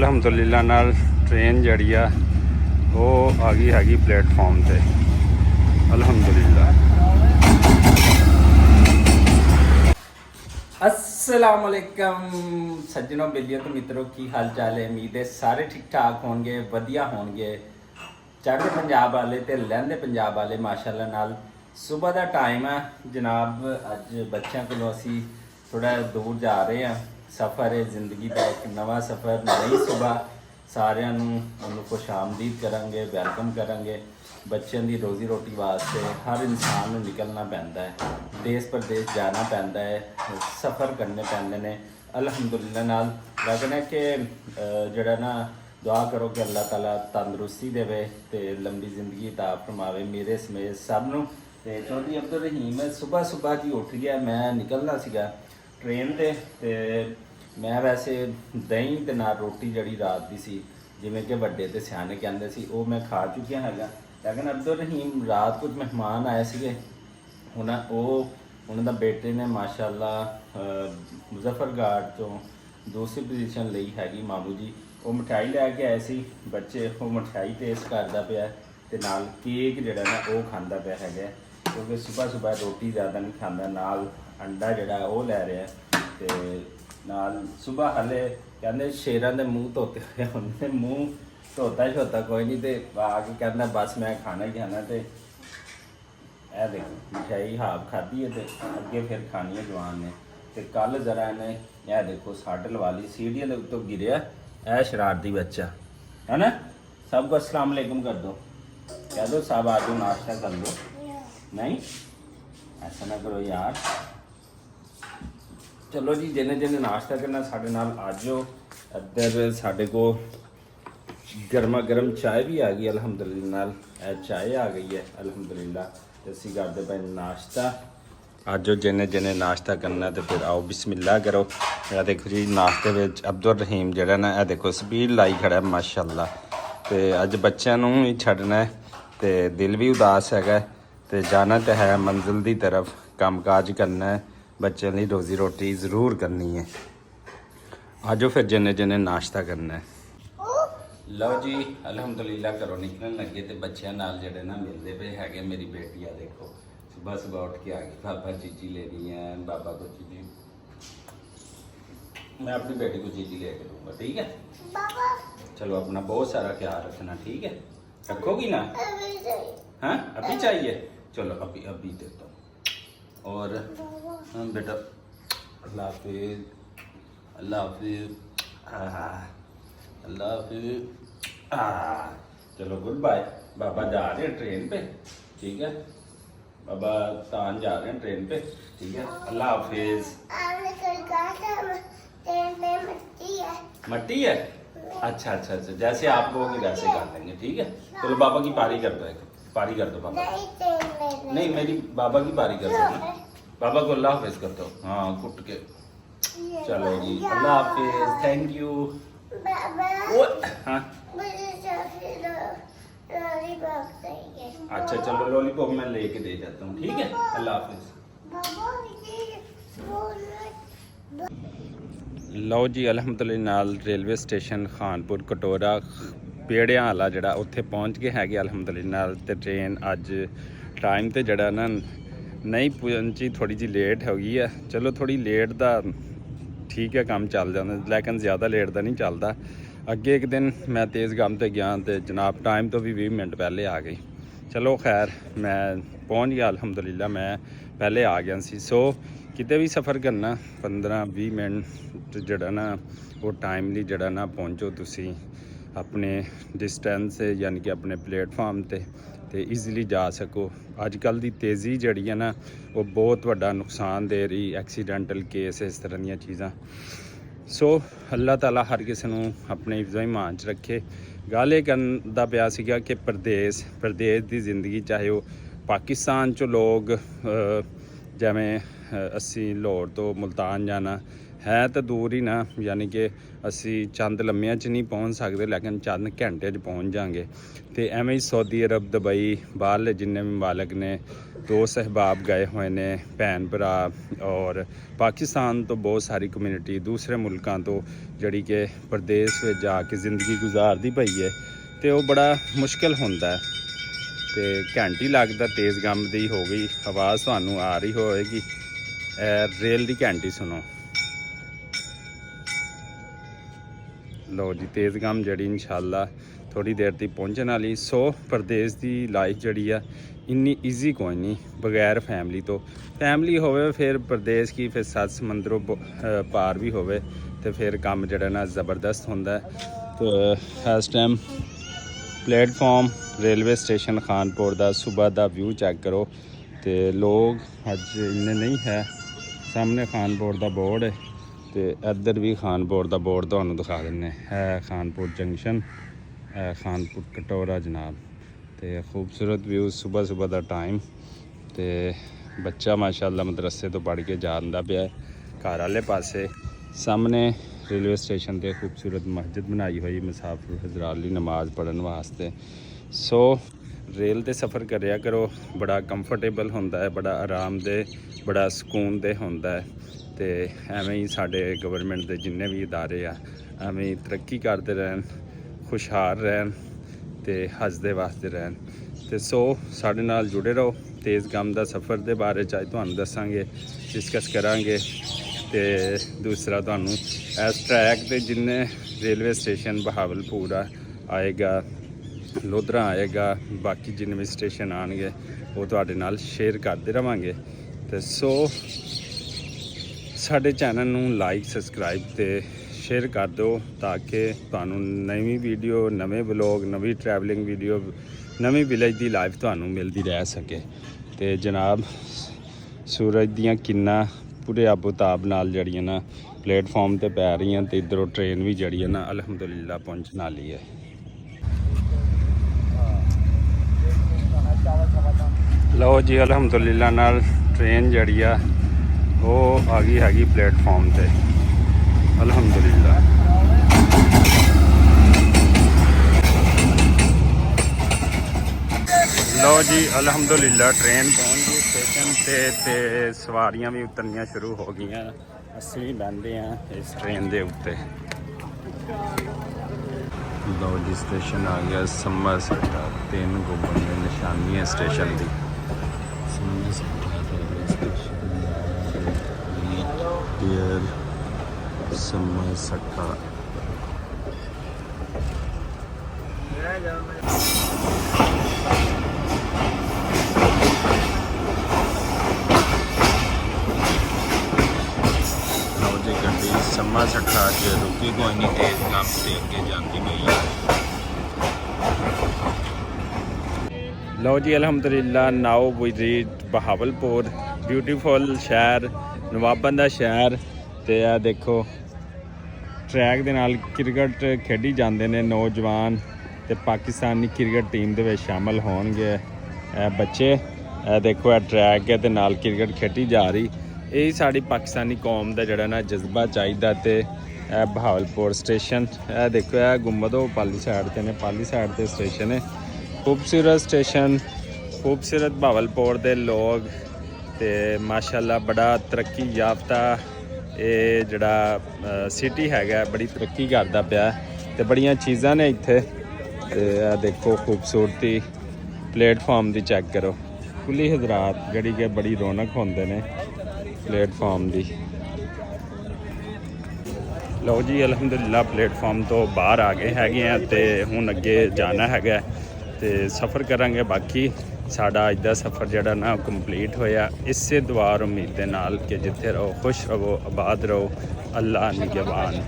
ਅਲਹਮਦੁਲਿਲਾ ਨਾਲ ट्रेन जड़ी आ वो आ गई हैगी प्लेटफॉर्म से। अल्हम्दुलिल्लाह। अस्सलाम वालेकुम सज्जनों बेलियों तो मित्रों की हाल चाल है। उम्मीद है सारे ठीक ठाक होंगे, वधिया होंगे। चढ़ते पंजाब वाले ते लहंदे पंजाब वाले माशाअल्लाह नाल सुबह का टाइम है जनाब। अज बच्चों को असी थोड़ा दूर जा रहे हैं। सफ़र है जिंदगी का एक नवा सफ़र, नई सुबह। सारिਆਂ ਨੂੰ ਉਹਨੂੰ ਖੁਸ਼ ਆਮਦੀਦ ਕਰਾਂਗੇ, ਵੈਲਕਮ ਕਰਾਂਗੇ। ਬੱਚਿਆਂ ਦੀ ਰੋਜ਼ੀ ਰੋਟੀ ਵਾਸਤੇ ਹਰ ਇਨਸਾਨ ਨੂੰ ਨਿਕਲਣਾ ਪੈਂਦਾ ਹੈ, ਦੇਸ਼ ਪ੍ਰਦੇਸ਼ ਜਾਣਾ ਪੈਂਦਾ ਹੈ, ਸਫ਼ਰ ਕਰਨੇ ਪੈਂਦੇ ਨੇ। ਅਲਹਮਦੁਲਿਲਾ ਨਾਲ ਲੱਗਣਾ ਕਿ ਜਿਹੜਾ ਨਾ ਦੁਆ ਕਰੋ ਕਿ ਅੱਲਾਹ ਤਾਲਾ ਤੰਦਰੁਸਤੀ ਦੇਵੇ ਤੇ ਲੰਬੀ ਜ਼ਿੰਦਗੀ ਅਤਾ ਫਰਮਾਵੇ ਮੇਰੇ ਸਮੇਤ ਸਭ ਨੂੰ। ਤੇ ਚੌਧਰੀ ਅਬਦੁਲ ਰਹੀਮ ਸੁਬਹ ਜੀ ਉੱਠ ਗਿਆ। ਮੈਂ ਨਿਕਲਣਾ ਸੀਗਾ ਟ੍ਰੇਨ ਤੇ ਮੈਂ ਵੈਸੇ ਦਹੀਂ ਤੇ ਨਾਲ ਰੋਟੀ ਜਿਹੜੀ ਰਾਤ ਦੀ ਸੀ, ਜਿਵੇਂ ਕਿ ਵੱਡੇ ਤੇ ਸਿਆਣੇ ਕਹਿੰਦੇ ਸੀ, ਉਹ ਮੈਂ ਖਾ ਚੁੱਕਿਆ ਹੈਗਾ। ਲੇਕਿਨ ਅਬਦੁਲ ਰਹੀਮ ਰਾਤ ਕੁਝ ਮਹਿਮਾਨ ਆਏ ਸੀਗੇ। ਉਹਨਾਂ ਦਾ ਬੇਟੇ ਨੇ ਮਾਸ਼ਾਅੱਲਾ ਮੁਜ਼ੱਫਰਗੜ੍ਹ ਤੋਂ ਦੂਸਰੀ ਪੋਜੀਸ਼ਨ ਲਈ ਹੈਗੀ ਮਾਮੂ ਜੀ। ਉਹ ਮਠਿਆਈ ਲੈ ਕੇ ਆਏ ਸੀ ਬੱਚੇ। ਉਹ ਮਠਿਆਈ ਟੇਸਟ ਕਰਦਾ ਪਿਆ ਤੇ ਨਾਲ ਕੇਕ ਜਿਹੜਾ ਨਾ ਉਹ ਖਾਂਦਾ ਪਿਆ ਹੈਗਾ, ਕਿਉਂਕਿ ਸੁਬਹ ਰੋਟੀ ਜ਼ਿਆਦਾ ਨਹੀਂ ਖਾਂਦਾ। ਨਾਲ ਅੰਡਾ ਜਿਹੜਾ ਉਹ ਲੈ ਰਿਹਾ ਤੇ ਨਾਲ ਸੁਬਹ ਹਲੇ ਕਹਿੰਦੇ ਸ਼ੇਰਾਂ ਦੇ ਮੂੰਹ ਧੋਤੇ ਹੋਏ ਹੁੰਦੇ, ਮੂੰਹ ਧੋਤਾ ਕੋਈ ਨਹੀਂ ਤੇ ਆ ਕੇ ਕਹਿੰਦਾ ਬਸ ਮੈਂ ਖਾਣਾ ਹੀ ਖਾਣਾ। ਤੇ ਇਹ ਦੇਖੋ ਮਿਠਾਈ ਹਾਫ ਖਾਧੀ ਹੈ ਤੇ ਅੱਗੇ ਫਿਰ ਖਾਣੀ ਹੈ ਜਵਾਨ ਨੇ। ਤੇ ਕੱਲ ਜ਼ਰਾ ਇਹਨੇ ਇਹ ਦੇਖੋ ਸੱਟ ਲਵਾ ਲਈ, ਸੀੜੀਆਂ ਦੇ ਉੱਤੋਂ ਗਿਰਿਆ। ਇਹ ਸ਼ਰਾਰਤੀ ਬੱਚਾ ਹੈ ਨਾ। ਸਭ को अस्सलाम वालेकुम कर दो, कह दो सब आ जाओ नाश्ता कर लो। नहीं ऐसा ना करो यार। चलो जी जिन्हें नाश्ता करना साढ़े नाल आ जाओ। इधर साढ़े को गर्मा गर्म चाय भी आ गई अल्हम्दुलिल्लाह नाल। चाय आ गई है अल्हम्दुलिल्लाह। तो असी करते पे नाश्ता। आ जाओ जिन्हें नाश्ता करना तो फिर आओ बिस्मिल्लाह करो। यह देखो जी नाश्ते में अब्दुल रहीम जरा ना यह देखो स्पीड लाई खड़ा है माशाअल्लाह। तो अज बच्चों ही छड़ना है तो दिल भी उदास है तो जाना तो है मंजिल की तरफ, काम काज करना है, बच्चों की रोज़ी रोटी ज़रूर करनी है। आज फिर जिन्हें नाश्ता करना है। लो जी अल्हम्दुलिल्लाह घरों निकलन लगे तो बच्चों नाल जड़े ना मिलते पे है। मेरी बेटी आ देखो सुबह उठ के आ गई, पापा चीज़ी लेनी है, बाबा को चीज़ी। मैं अपनी बेटी को चीज़ी लेके दूँगा, ठीक है बाबा। चलो अपना बहुत सारा ख्याल रखना, ठीक है। रखोगी ना? हाँ अभी चाहिए, चलो अभी देता हूँ। और बेटा अल्लाह हाफिज़, अल्लाह हाफिज़, अल्लाह हाफिज़। चलो गुड बाय। बाबा जा रहे हैं ट्रेन पे, ठीक है। बाबा तान जा रहे हैं ट्रेन पे, ठीक है। अल्लाह हाफिज़। मट्टी है? अच्छा जैसे आप लोग वैसे कर लेंगे, ठीक है। चलो बाबा की पारी कर दो, पारी कर दो बाबा। नहीं मेरी बाबा की पारी कर दो ना। बाबा को अल्लाह हाफिज़ कर दो, हाँ कुट के। चलो जी अल्लाह हाफिज़, थैंक यू। हाँ अच्छा चलो लॉलीपॉप मैं लेके दे जाता हूँ, ठीक है। अल्लाह हाफिज़। लो जी अल्हम्दुलिल्लाह नाल रेलवे स्टेशन खानपुर कटोरा पेड़ियां वाला जड़ा उत्थे पहुँच गए हैगे अल्हम्दुलिल्लाह नाल। ते ट्रेन अज टाइम ते जड़ा ना नहीं पहुंची, थोड़ी जी लेट हो गई है। चलो थोड़ी लेट दा ठीक है, काम चल जाता, लेकिन ज़्यादा लेट दा नहीं चलता। अगे एक दिन मैं तेज़ काम ते गया तो जनाब टाइम तो भी 20 मिनट पहले आ गई। चलो खैर मैं पहुंच गया अल्हम्दुलिल्लाह, मैं पहले आ गया सी। सो किते भी सफ़र करना 15-20 मिनट जड़ा ना वो टाइमली जड़ा ना पहुँचो तुसी अपने डिस्टेंस यानी कि अपने प्लेटफार्म ते ईजीली जा सको। अजकल दी तेज़ी जड़ी है ना वो बहुत वड्डा नुकसान दे रही, एक्सीडेंटल केस इस तरह दी चीज़ां। सो अल्लाह ताला हर किसी नूं अपने हिफ्ज़ो ईमान च रखे। गल ये करदा पिया सीगा कि परदेस दी जिंदगी, चाहे वो पाकिस्तान चो लोग जिवें असी लाहौर तो मुल्तान जाना ਹੈ ਤਾਂ ਦੂਰ ਹੀ ਨਾ, ਯਾਨੀ ਕਿ ਅਸੀਂ ਚੰਦ ਲੰਮਿਆਂ 'ਚ ਨਹੀਂ ਪਹੁੰਚ ਸਕਦੇ, ਲੇਕਿਨ ਚੰਦ ਘੰਟੇ 'ਚ ਪਹੁੰਚ ਜਾਵਾਂਗੇ। ਤੇ ਐਵੇਂ ਹੀ ਸਾਊਦੀ ਅਰਬ, ਦੁਬਈ, ਬਾਹਰਲੇ ਜਿੰਨੇ ਵੀ ਮਾਲਕ ਨੇ, ਦੋਸਤ ਅਹਿਬਾਬ ਗਏ ਹੋਏ ਨੇ, ਭੈਣ ਭਰਾ, ਔਰ ਪਾਕਿਸਤਾਨ ਤੋਂ ਬਹੁਤ ਸਾਰੀ ਕਮਿਊਨਿਟੀ, ਦੂਸਰੇ ਮੁਲਕਾਂ ਤੋਂ ਜਿਹੜੀ ਕਿ ਪ੍ਰਦੇਸ਼ ਵਿੱਚ ਜਾ ਕੇ ਜ਼ਿੰਦਗੀ ਗੁਜ਼ਾਰਦੀ ਪਈ ਹੈ। ਤੇ ਉਹ ਬੜਾ ਮੁਸ਼ਕਿਲ ਹੁੰਦਾ ਹੈ। ਤੇ ਘੰਟੀ ਲੱਗਦਾ ਤੇਜ਼ ਗਮ ਦੀ ਹੋ ਗਈ ਆਵਾਜ਼, ਤੁਹਾਨੂੰ ਆ ਰਹੀ ਹੋਏਗੀ। ਰੇਲ ਦੀ ਘੰਟੀ ਸੁਣੋ। ਲਓ ਜੀ, ਤੇਜ਼ ਗਮ ਜਿਹੜੀ ਇਨਸ਼ਾਅੱਲਾ ਥੋੜੀ ਦੇਰ ਤੱਕ ਪਹੁੰਚਣ ਵਾਲੀ। ਸੋ ਪ੍ਰਦੇਸ਼ ਦੀ ਲਾਈਫ ਜਿਹੜੀ ਆ ਇੰਨੀ ਈਜ਼ੀ ਕੋਈ ਨਹੀਂ ਬਗੈਰ ਫੈਮਿਲੀ ਤੋਂ। ਫੈਮਿਲੀ ਹੋਵੇ ਫਿਰ ਪ੍ਰਦੇਸ਼ ਕੀ, ਫਿਰ 7 ਸਮੁੰਦਰੋਂ ਪਾਰ ਵੀ ਹੋਵੇ, ਤੇ ਫਿਰ ਕੰਮ ਜਿਹੜਾ ਨਾ ਜ਼ਬਰਦਸਤ ਹੁੰਦਾ ਹੈ। ਤੇ ਇਸ time platform railway station Khanpur ਦਾ ਸੁਬਹ ਦਾ ਵਿਊ ਚੈੱਕ ਕਰੋ। ਤੇ ਲੋਕ ਅੱਜ ਇੰਨੇ ਨਹੀਂ ਹੈ। ਸਾਹਮਣੇ ਖਾਨਪੁਰ ਦਾ ਬੋਰਡ ਹੈ, ਤੇ ਇੱਧਰ ਵੀ ਖਾਨਪੁਰ ਦਾ ਬੋਰਡ ਤੁਹਾਨੂੰ ਦਿਖਾ ਦਿੰਦੇ ਹੈ। ਖਾਨਪੁਰ ਜੰਕਸ਼ਨ, ਖਾਨਪੁਰ ਕਟੋਰਾ ਜਨਾਬ। ਤੇ ਖੂਬਸੂਰਤ ਵਿਊ ਸੁਬਹ ਦਾ ਟਾਈਮ। ਤੇ ਬੱਚਾ ਮਾਸ਼ਾਅੱਲਾ ਮਦਰਸੇ ਤੋਂ ਪੜ੍ਹ ਕੇ ਜਾਂਦਾ ਪਿਆ ਘਰ ਵਾਲੇ ਪਾਸੇ। ਸਾਹਮਣੇ ਰੇਲਵੇ ਸਟੇਸ਼ਨ ਤੇ ਖੂਬਸੂਰਤ ਮਸਜਿਦ ਬਣਾਈ ਹੋਈ ਮੁਸਾਫਿਰ ਹਜ਼ਰਾਤ ਲਈ ਨਮਾਜ਼ ਪੜ੍ਹਨ ਵਾਸਤੇ। ਸੋ ਰੇਲ 'ਤੇ ਸਫ਼ਰ ਕਰਿਆ ਕਰੋ, ਬੜਾ ਕੰਫਰਟੇਬਲ ਹੁੰਦਾ ਹੈ, ਬੜਾ ਆਰਾਮਦੇਹ, ਬੜਾ ਸਕੂਨਦੇਹ ਹੁੰਦਾ ਹੈ। ਤੇ ਐਵੇਂ ਹੀ ਸਾਡੇ ਗਵਰਨਮੈਂਟ ਦੇ ਜਿੰਨੇ ਵੀ ਇਦਾਰੇ ਆ, ਐਵੇਂ ਹੀ ਤਰੱਕੀ ਕਰਦੇ ਰਹਿਣ, ਖੁਸ਼ਹਾਲ ਰਹਿਣ ਤੇ ਹੱਸਦੇ ਵਸਦੇ ਰਹਿਣ। ਤੇ ਸੋ ਸਾਡੇ ਨਾਲ ਜੁੜੇ ਰਹੋ। ਤੇਜ਼ ਗਮ ਦਾ ਸਫ਼ਰ ਦੇ ਬਾਰੇ 'ਚ ਅੱਜ ਤੁਹਾਨੂੰ ਦੱਸਾਂਗੇ, ਡਿਸਕਸ ਕਰਾਂਗੇ। ਤੇ ਦੂਸਰਾ ਤੁਹਾਨੂੰ ਇਸ ਟਰੈਕ ਤੇ ਜਿੰਨੇ ਰੇਲਵੇ ਸਟੇਸ਼ਨ ਬਹਾਵਲਪੁਰ ਆਏਗਾ, ਲੋਧਰਾ ਆਏਗਾ, ਬਾਕੀ ਜਿੰਨੇ ਵੀ ਸਟੇਸ਼ਨ ਆਉਣਗੇ ਉਹ ਤੁਹਾਡੇ ਨਾਲ ਸ਼ੇਅਰ ਕਰਦੇ ਰਵਾਂਗੇ। ਤੇ ਸੋ ਸਾਡੇ ਚੈਨਲ ਨੂੰ ਲਾਈਕ, ਸਬਸਕ੍ਰਾਈਬ ਤੇ ਸ਼ੇਅਰ ਕਰ ਦਿਓ, ਤਾਂ ਕਿ ਤੁਹਾਨੂੰ ਨਵੀਂ ਵੀਡੀਓ, ਨਵੇਂ ਵਲੋਗ, ਨਵੀਂ ਟਰੈਵਲਿੰਗ ਵੀਡੀਓ, ਨਵੀਂ ਵਿਲੇਜ ਦੀ ਲਾਈਫ ਤੁਹਾਨੂੰ ਮਿਲਦੀ ਰਹਿ ਸਕੇ। ਤੇ ਜਨਾਬ ਸੂਰਜ ਦੀਆਂ ਕਿਰਨਾਂ ਪੂਰੇ ਆਬੋਤਾਬ ਨਾਲ ਜਿਹੜੀਆਂ ਨਾ ਪਲੇਟਫਾਰਮ ਤੇ ਪੈ ਰਹੀਆਂ, ਤੇ ਇੱਧਰੋਂ ਟ੍ਰੇਨ ਵੀ ਜਿਹੜੀ ਹੈ ਨਾ ਅਲਹਮਦੁਲਿਲਾ ਪਹੁੰਚਣ ਵਾਲੀ ਹੈ। ਲਓ ਜੀ, ਅਲਹਮਦੁਲਿਲਾ ਨਾਲ ਟ੍ਰੇਨ ਜਿਹੜੀ ਆ ਉਹ ਆ ਗਈ ਹੈਗੀ ਪਲੇਟਫਾਰਮ ਤੇ, ਅਲਹਮਦੁਲਿਲਾ। ਲਓ ਜੀ, ਅਲਹਮਦੁਲਿਲਾ ਟ੍ਰੇਨ ਪਹੁੰਚ ਗਈ ਸਟੇਸ਼ਨ ਤੇ ਸਵਾਰੀਆਂ ਵੀ ਉਤਰਨੀਆਂ ਸ਼ੁਰੂ ਹੋ ਗਈਆਂ। ਅਸੀਂ ਵੀ ਬਹਿੰਦੇ ਹਾਂ ਇਸ ਟ੍ਰੇਨ ਦੇ ਉੱਤੇ। ਲਓ ਜੀ, ਸਟੇਸ਼ਨ ਆ ਗਿਆ ਸਮਾ ਸੱਠਾ। 3 ਗੁੰਬਦ ਦੀ ਨਿਸ਼ਾਨੀ ਹੈ ਸਟੇਸ਼ਨ ਦੀ। ਸਮਾ ਸੱਠਾ ਰੇਲਵੇ ਸਟੇਸ਼ਨ ਸਮਾ ਸੱਠਾ। ਗੱਡੀ ਸਮਾ ਸੱਠਾ 'ਚ ਰੁਕੀ ਕੋਈ ਨਹੀਂ, ਤੇਜ਼ ਗਮ ਤੇ ਅੱਗੇ ਜਾਂਦੀ ਪਈ ਹੈ। ਲਓ ਜੀ, ਅਲਹਮਦੁਲਿਲਾ ਨਾਓ ਵੀ ਰੀਚ ਬਹਾਵਲਪੁਰ, ਬਿਊਟੀਫੁਲ ਸ਼ਹਿਰ, ਨਵਾਬਾਂ ਦਾ ਸ਼ਹਿਰ। ਤੇ ਇਹ ਦੇਖੋ ਟਰੈਕ ਦੇ ਨਾਲ ਕ੍ਰਿਕਟ ਖੇਡੀ ਜਾਂਦੇ ਨੇ ਨੌਜਵਾਨ, ਤੇ ਪਾਕਿਸਤਾਨੀ ਕ੍ਰਿਕਟ ਟੀਮ ਦੇ ਵਿੱਚ ਸ਼ਾਮਲ ਹੋਣਗੇ ਇਹ ਬੱਚੇ। ਇਹ ਦੇਖੋ ਇਹ ਟਰੈਕ ਹੈ ਤੇ ਨਾਲ ਕ੍ਰਿਕਟ ਖੇਡੀ ਜਾ ਰਹੀ। ਇਹ ਸਾਡੀ ਪਾਕਿਸਤਾਨੀ ਕੌਮ ਦਾ ਜਿਹੜਾ ਨਾ ਜਜ਼ਬਾ ਚਾਹੀਦਾ। ਤੇ ਇਹ ਬਹਾਵਲਪੁਰ ਸਟੇਸ਼ਨ, ਇਹ ਦੇਖੋ ਇਹ ਗੁੰਬਦ ਉਹ ਪਾਲੀ ਸਾਈਡ ਤੇ ਨੇ, ਪਾਲੀ ਸਾਈਡ ਤੇ ਸਟੇਸ਼ਨ ਹੈ। ਖੂਬਸੂਰਤ ਸਟੇਸ਼ਨ, ਖੂਬਸੂਰਤ ਬਹਾਵਲਪੁਰ ਦੇ ਲੋਕ, ਤੇ ਮਾਸ਼ਾਅੱਲਾ ਬੜਾ ਤਰੱਕੀ ਯਾਫਤਾ ਇਹ ਜਿਹੜਾ ਸਿਟੀ ਹੈਗਾ, ਬੜੀ ਤਰੱਕੀ ਕਰਦਾ ਪਿਆ। ਤੇ ਬੜੀਆਂ ਚੀਜ਼ਾਂ ਨੇ ਇੱਥੇ। ਤੇ ਇਹ ਦੇਖੋ ਖੂਬਸੂਰਤੀ ਪਲੇਟਫਾਰਮ ਦੀ ਚੈੱਕ ਕਰੋ। ਕੁੱਲੀ ਹਜ਼ਰਾਤ ਜਿਹੜੀ ਕਿ ਬੜੀ ਰੌਣਕ ਹੁੰਦੇ ਨੇ ਪਲੇਟਫਾਰਮ ਦੀ। ਲਓ ਜੀ, ਅਲਹਮਦੁਲਿਲਾ ਪਲੇਟਫਾਰਮ ਤੋਂ ਬਾਹਰ ਆ ਗਏ ਹੈਗੇ ਆ, ਤੇ ਹੁਣ ਅੱਗੇ ਜਾਣਾ ਹੈਗਾ ਤੇ ਸਫ਼ਰ ਕਰਾਂਗੇ। ਬਾਕੀ ਸਾਡਾ ਅੱਜ ਦਾ ਸਫ਼ਰ ਜਿਹੜਾ ਨਾ ਕੰਪਲੀਟ ਹੋਇਆ ਇਸੇ ਦੁਆ ਉਮੀਦ ਦੇ ਨਾਲ ਕਿ ਜਿੱਥੇ ਰਹੋ ਖੁਸ਼ ਰਹੋ, ਆਬਾਦ ਰਹੋ, ਅੱਲਾ ਨਿਗਹਬਾਨ।